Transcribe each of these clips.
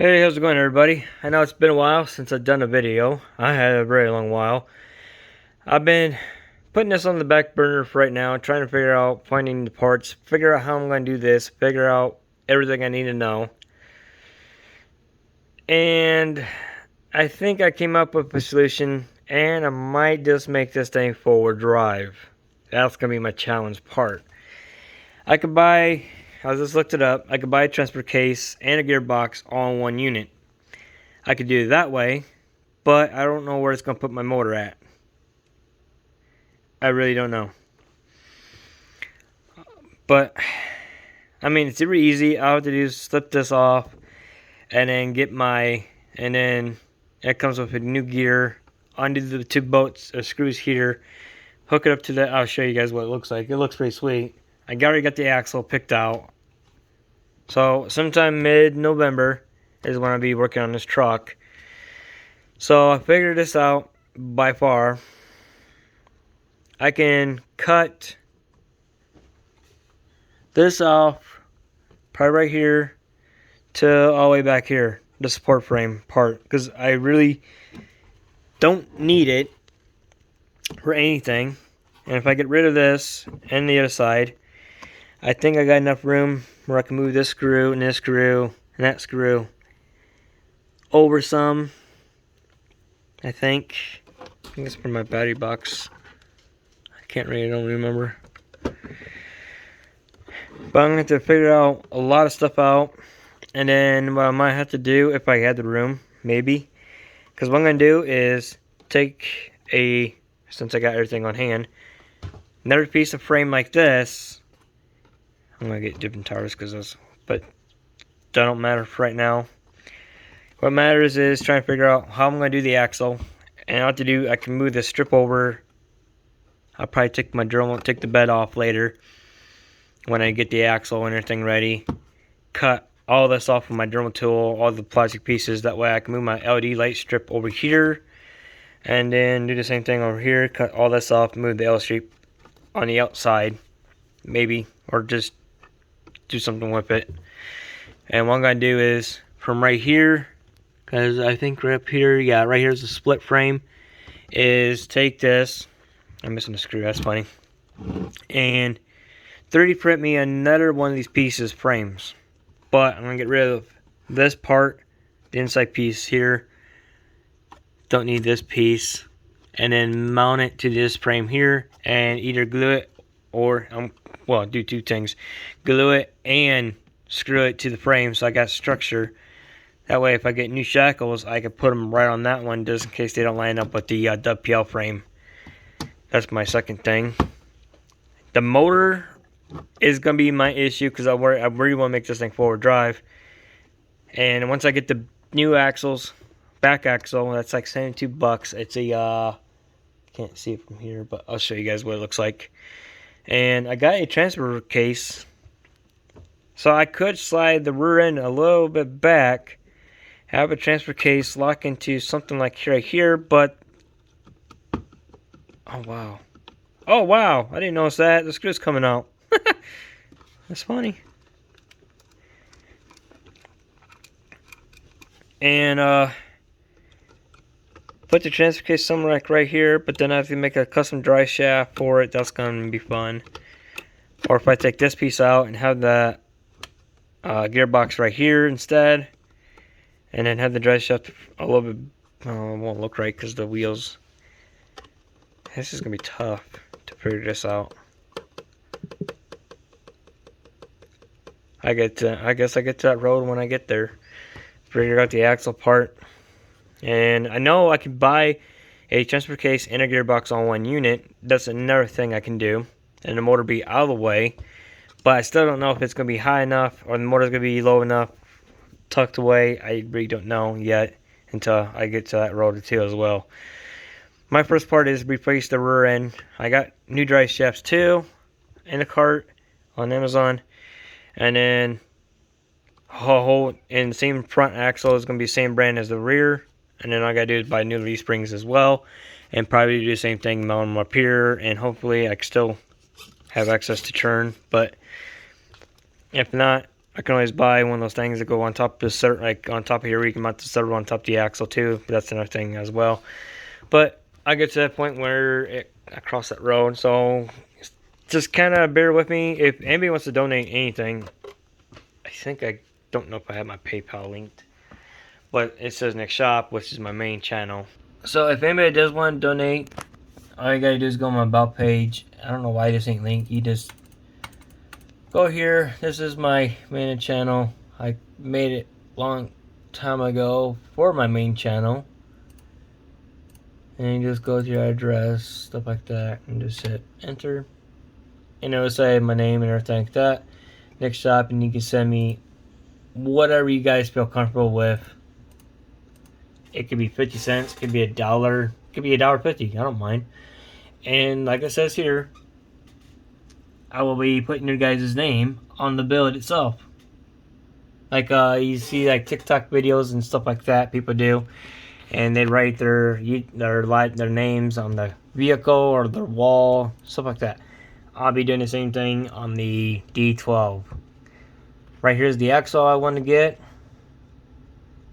Hey, how's it going, everybody? I know it's been a while since I've done a video. I had a very long while. I've been putting this on the back burner for right now, trying to figure out, finding the parts, figure out how I'm going to do this, figure out everything I need to know. And I think I came up with a solution, and I might just make this thing forward drive. That's going to be my challenge part. I just looked it up, I could buy a transfer case and a gearbox all in one unit. I could do it that way, but I don't know where it's going to put my motor at. I really don't know. But, I mean, it's really easy. All I have to do is slip this off and then and then it comes with a new gear, undo the two bolts or screws here, hook it up to that. I'll show you guys what it looks like. It looks pretty sweet. I already got the axle picked out. So, sometime mid-November is when I'll be working on this truck. So, I figured this out by far. I can cut this off probably right here to all the way back here, the support frame part, because I really don't need it for anything. And if I get rid of this and the other side, I think I got enough room where I can move this screw and that screw over some. I think it's for my battery box. I don't remember. But I'm going to have to figure out a lot of stuff out. And then what I might have to do, if I had the room, maybe. Because what I'm going to do is since I got everything on hand, another piece of frame like this. I'm going to get different tires but that don't matter for right now. What matters is trying to figure out how I'm going to do the axle. And I can move this strip over. I'll probably take the bed off later when I get the axle and everything ready. Cut all this off with my Dremel tool, all the plastic pieces. That way I can move my LED light strip over here. And then do the same thing over here. Cut all this off, move the LED strip on the outside. Maybe. Or just do something with it. And what I'm going to do is from right here, because I think right up here, yeah, right here is the split frame, is take this. I'm missing a screw, that's funny. And 3D print me another one of these pieces, frames. But I'm going to get rid of this part, the inside piece here. Don't need this piece. And then mount it to this frame here and either glue it or, do two things. Glue it and screw it to the frame so I got structure. That way if I get new shackles, I can put them right on that one just in case they don't line up with the Wpl frame. That's my second thing. The motor is going to be my issue because I really want to make this thing forward drive. And once I get the new axles, back axle, that's like $72. It's a, can't see it from here, but I'll show you guys what it looks like. And I got a transfer case. So I could slide the rear end a little bit back, have a transfer case lock into something like right here, but oh wow. Oh wow, I didn't notice that. The screw's coming out. That's funny. And put the transfer case somewhere like right here, but then I have to make a custom dry shaft for it. That's gonna be fun. Or if I take this piece out and have the gearbox right here instead, and then have the dry shaft a little bit, it won't look right because the wheels. This is gonna be tough to figure this out. I guess I get to that road when I get there. Figure out the axle part. And I know I can buy a transfer case and a gearbox on one unit. That's another thing I can do. And the motor be out of the way. But I still don't know if it's going to be high enough or the motor's going to be low enough, tucked away. I really don't know yet until I get to that road or two as well. My first part is replace the rear end. I got new drive shafts too in a cart on Amazon. And then and the same front axle is going to be the same brand as the rear. And then all I got to do is buy new leaf springs as well. And probably do the same thing, mount them up here. And hopefully I can still have access to churn. But if not, I can always buy one of those things that go on top of the like on top of here. We can mount the servo on top of the axle too. But that's another thing as well. But I get to that point where I cross that road, so just kind of bear with me. If anybody wants to donate anything, I don't know if I have my PayPal linked, but it says next shop, which is my main channel. So if anybody does want to donate, all you gotta do is go on my about page. I don't know why this ain't linked. You just go here. This is my main channel. I made it long time ago for my main channel. And you just go to your address, stuff like that, and just hit enter. And it will say my name and everything like that. Next shop, and you can send me whatever you guys feel comfortable with. It could be 50 cents, it could be $1, it could be $1.50. I don't mind. And like it says here, I will be putting your guys' name on the bill itself. Like you see like TikTok videos and stuff like that people do, and they write their names on the vehicle or their wall, stuff like that. I'll be doing the same thing on the D12. Right here's the axle I want to get,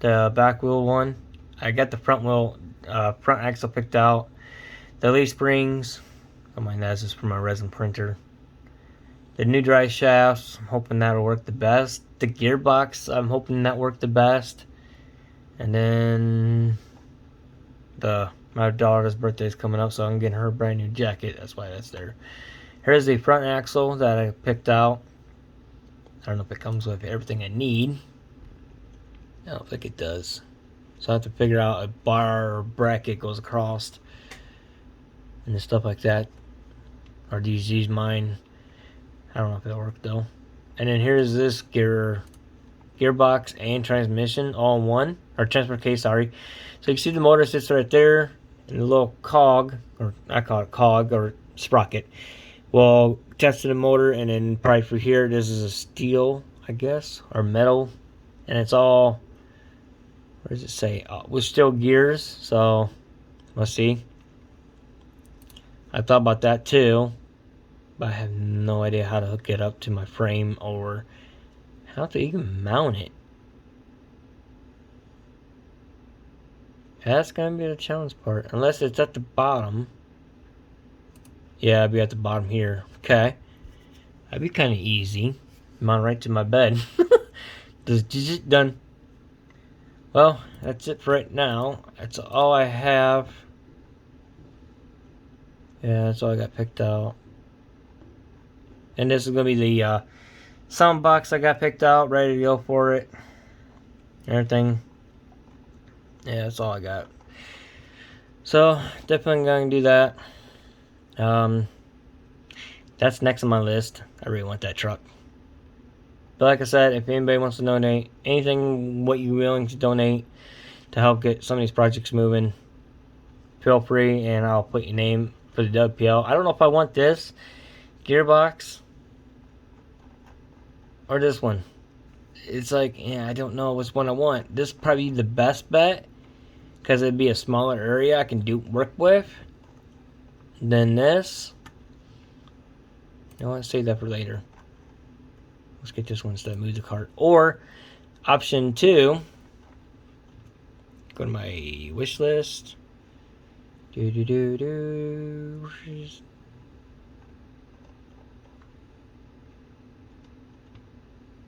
the back wheel one. I got the front axle picked out. The leaf springs, oh my, that's just for my resin printer. The new drive shafts, I'm hoping that'll work the best. The gearbox, I'm hoping that worked the best. And then my daughter's birthday is coming up, so I'm getting her a brand new jacket. That's why that's there. Here's the front axle that I picked out. I don't know if it comes with everything I need. I don't think it does. So I have to figure out a bar or bracket goes across and stuff like that. Or do you use mine? I don't know if it'll work though. And then here's this gearbox and transmission all in one, or transfer case, sorry. So you can see the motor sits right there, and the little cog, or I call it cog or sprocket, will attach to the motor, and then probably for here, this is a steel, I guess, or metal, and it's all, where does it say? With steel gears. So let's see. I thought about that too, but I have no idea how to hook it up to my frame or how to even mount it. That's gonna be the challenge part, unless it's at the bottom. Yeah, it'd be at the bottom here. Okay, that'd be kind of easy. Mount right to my bed. Just done. Well, that's it for right now. That's all I have. Yeah, that's all I got picked out. And this is gonna be the sound box I got picked out, ready to go for it. Everything. Yeah, that's all I got. So definitely gonna do that. That's next on my list. I really want that truck. But like I said, if anybody wants to donate anything, what you're willing to donate to help get some of these projects moving, feel free, and I'll put your name for the Wpl. I don't know if I want this gearbox or this one. It's like, yeah, I don't know which one I want. This is probably the best bet, because it'd be a smaller area I can work with than this. I want to save that for later. Let's get this one instead of move the cart. Or option 2, go to my wish list.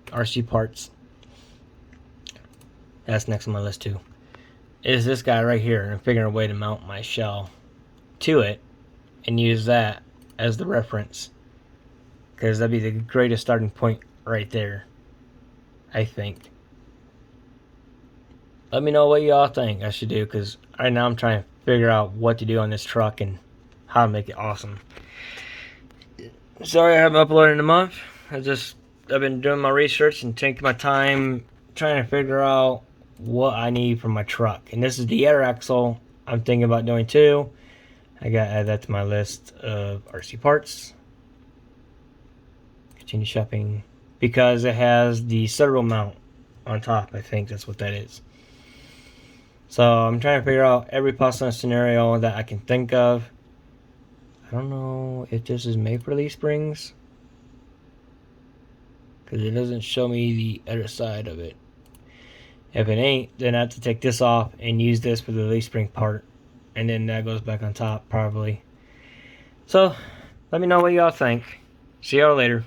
RC parts. That's next on my list too. Is this guy right here, and I'm figuring a way to mount my shell to it and use that as the reference, because that'd be the greatest starting point right there, I think. Let me know what y'all think I should do, because right now I'm trying to figure out what to do on this truck and how to make it awesome. Sorry I haven't uploaded in a month. I've been doing my research and taking my time trying to figure out what I need for my truck. And this is the air axle I'm thinking about doing too. I gotta add that to my list of RC parts. Continue shopping, because it has the servo mount on top. I think that's what that is. So I'm trying to figure out every possible scenario that I can think of. I don't know if this is made for leaf springs. because it doesn't show me the other side of it. If it ain't, then I have to take this off and use this for the leaf spring part, and then that goes back on top probably. So let me know what y'all think. See y'all later.